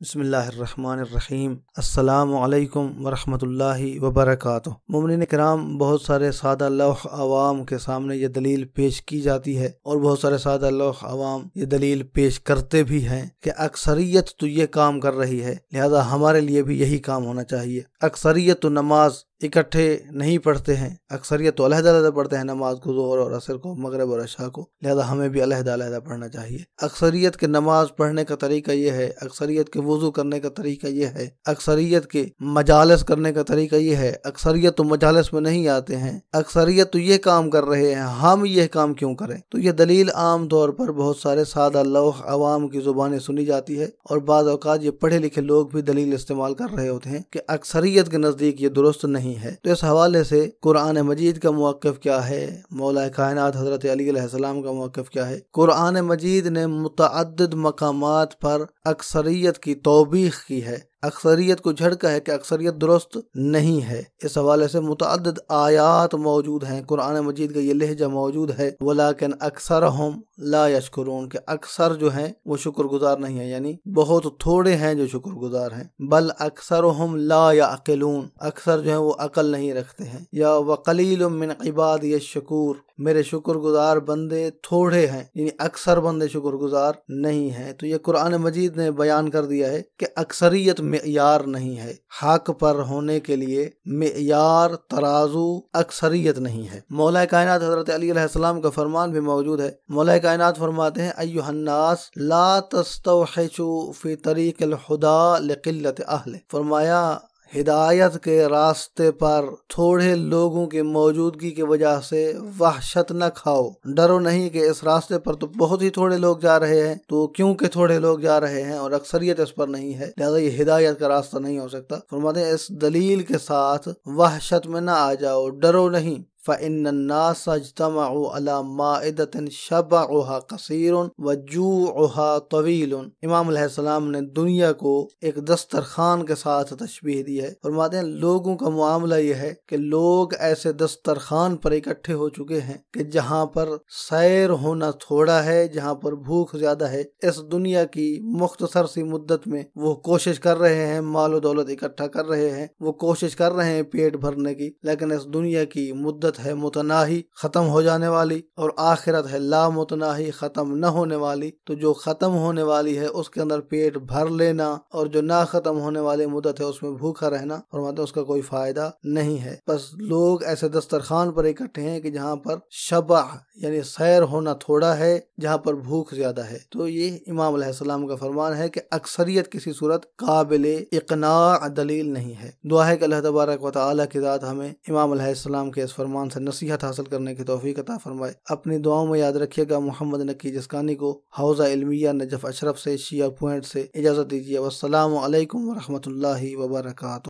بسم اللہ الرحمن الرحیم۔ السلام علیکم ورحمۃ اللہ وبرکاتہ۔ مومنین کرام، بہت سارے سادہ لوح عوام کے سامنے یہ دلیل پیش کی جاتی ہے اور بہت سارے سادہ لوح عوام یہ دلیل پیش کرتے بھی ہیں کہ اکثریت تو یہ کام کر رہی ہے، لہذا ہمارے لیے بھی یہی کام ہونا چاہیے۔ اکثریت تو نماز اکٹھے نہیں پڑھتے ہیں، اکثریت تو علیحدہ علیحدہ پڑھتے ہیں نماز کو، ظہر اور عصر کو، مغرب اور عشاء کو، لہذا ہمیں بھی علیحدہ علیحدہ پڑھنا چاہیے۔ اکثریت کے نماز پڑھنے کا طریقہ یہ ہے، اکثریت کے وضو کرنے کا طریقہ یہ ہے، اکثریت کے مجالس کرنے کا طریقہ یہ ہے۔ اکثریت تو مجالس میں نہیں آتے ہیں، اکثریت تو یہ کام کر رہے ہیں، ہم یہ کام کیوں کریں؟ تو یہ دلیل عام طور پر بہت سارے سادہ لوح عوام کی زبانیں سنی جاتی ہے، اور بعض اوقات یہ پڑھے لکھے لوگ بھی دلیل استعمال کر رہے ہوتے ہیں کہ اکثریت کے نزدیک یہ درست نہیں ہے۔ تو اس حوالے سے قرآن مجید کا موقف کیا ہے، مولا کائنات حضرت علی علیہ السلام کا موقف کیا ہے؟ قرآن مجید نے متعدد مقامات پر اکثریت کی توبیخ کی ہے، اکثریت کو جھڑکا ہے کہ اکثریت درست نہیں ہے۔ اس حوالے سے متعدد آیات موجود ہیں، قرآن مجید کا یہ لہجہ موجود ہے، ولیکن اکثرہم لا یشکرون، کہ اکثر جو ہیں وہ شکر گزار نہیں ہیں، یعنی بہت تھوڑے ہیں جو شکر گزار ہیں۔ بل اکثرہم لا یعقلون، اکثر جو ہیں وہ عقل نہیں رکھتے ہیں۔ یا وقلیل من عبادی الشکور، میرے شکر گزار بندے تھوڑے ہیں، یعنی اکثر بندے شکر گزار نہیں ہیں۔ تو یہ قرآن مجید نے بیان کر دیا ہے کہ اکثریت معیار نہیں ہے، حق پر ہونے کے لیے معیار ترازو اکثریت نہیں ہے۔ مولا کائنات حضرت علی علیہ السلام کا فرمان بھی موجود ہے۔ مولا کائنات فرماتے ہیں ایھا الناس لا تستوحشوا فی طریق الہدی لقلت اہلہ، فرمایا ہدایت کے راستے پر تھوڑے لوگوں کی موجودگی کی وجہ سے وحشت نہ کھاؤ، ڈرو نہیں کہ اس راستے پر تو بہت ہی تھوڑے لوگ جا رہے ہیں، تو کیونکہ تھوڑے لوگ جا رہے ہیں اور اکثریت اس پر نہیں ہے، لہذا یہ ہدایت کا راستہ نہیں ہو سکتا۔ فرماتے ہیں اس دلیل کے ساتھ وحشت میں نہ آ جاؤ، ڈرو نہیں۔ فَإِنَّ النَّاسَ اجْتَمَعُوا عَلَى مَائِدَةٍ شَبْعُهَا قَصِيرٌ وَجُوعُهَا طَوِيلٌ۔ امام علیہ السلام نے دنیا کو ایک دسترخوان کے ساتھ تشبیہ دی ہے۔ فرماتے ہیں لوگوں کا معاملہ یہ ہے کہ لوگ ایسے دسترخوان پر اکٹھے ہو چکے ہیں کہ جہاں پر سیر ہونا تھوڑا ہے، جہاں پر بھوک زیادہ ہے۔ اس دنیا کی مختصر سی مدت میں وہ کوشش کر رہے ہیں، مال و دولت اکٹھا کر رہے ہیں، وہ کوشش کر رہے ہیں پیٹ بھرنے کی، لیکن اس دنیا کی مدت ہے متناہی، ختم ہو جانے والی، اور آخرت ہے لا متناہی، ختم نہ ہونے والی۔ تو جو ختم ہونے والی ہے اس کے اندر پیٹ بھر لینا، اور جو نہ ختم ہونے والی مدت ہے اس میں بھوکا رہنا، فرماتے ہیں اس کا کوئی فائدہ نہیں ہے۔ بس لوگ ایسے دسترخوان پر اکٹھے ہیں کہ جہاں پر شبع یعنی سیر ہونا تھوڑا ہے، جہاں پر بھوک زیادہ ہے۔ تو یہ امام علیہ السلام کا فرمان ہے کہ اکثریت کسی صورت قابل اقناع دلیل نہیں ہے۔ دعا ہے کہ اللہ تبارک و تعالی کی ذات ہمیں امام علیہ السلام کے اس فرمان سے نصیحت حاصل کرنے کی توفیق عطا فرمائے۔ اپنی دعاؤں میں یاد رکھیے گا محمد نکی جسکانی کو حوزہ علمیہ نجف اشرف سے شیعہ پوائنٹ سے اجازت دیجیے۔ والسلام علیکم ورحمۃ اللہ وبرکاتہ۔